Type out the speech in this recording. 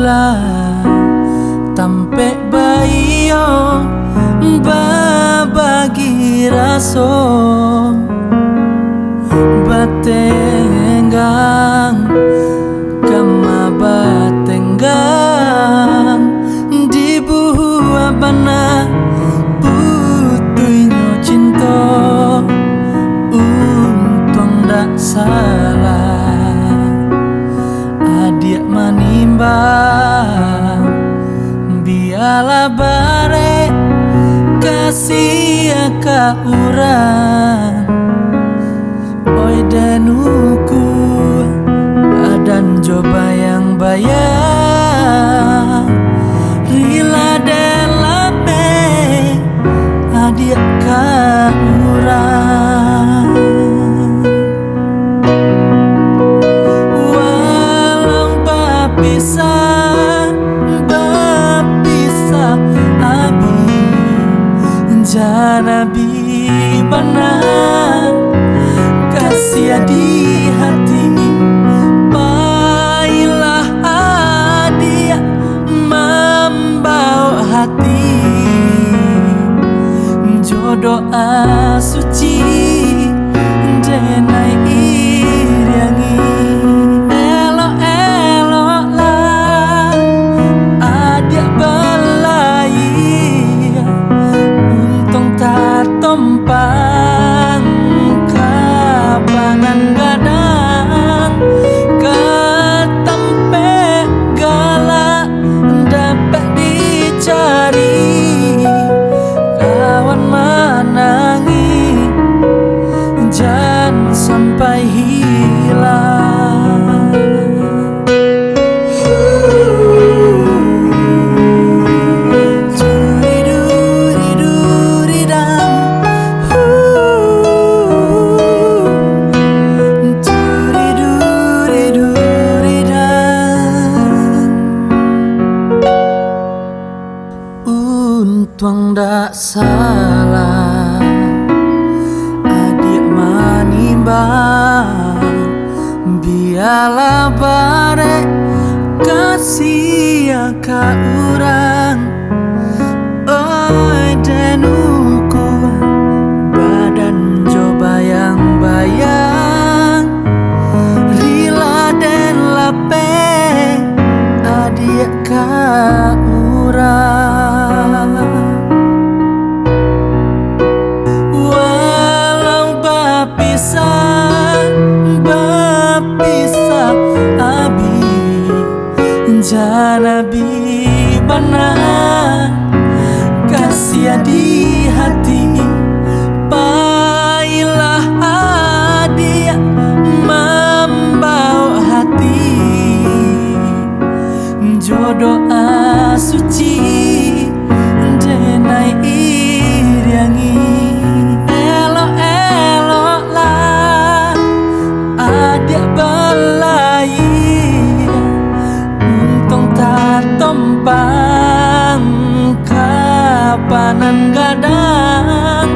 pula tampe bayo babagi raso batenggang kama batenggang di buah bana putuinyo cinta untung ndak salah adik manimbang biarlah bare kasih ka urang oi danuku badan coba yang bayang rila dan lape adik ka urang walau bapisah abi janabi benar kasih di hati baiklah dia membawa hati jodoh suci denai iriangi elok-elok lah adik balai untung tak tompang kapanan gadang ketempe galak dapat dicari kawan menangi jangan sampai hilang. Untung ndak salah adik manimbang biarlah bare kasih ka urang oi danuku badan coba yang bayang rila dan lape adik ka urang walau bapisah abi janabi benar kasih di hati baiklah dia membawa hati jodoh suci denai iriangi elok-elok lah adik balai untung tak tompang kapanan gadang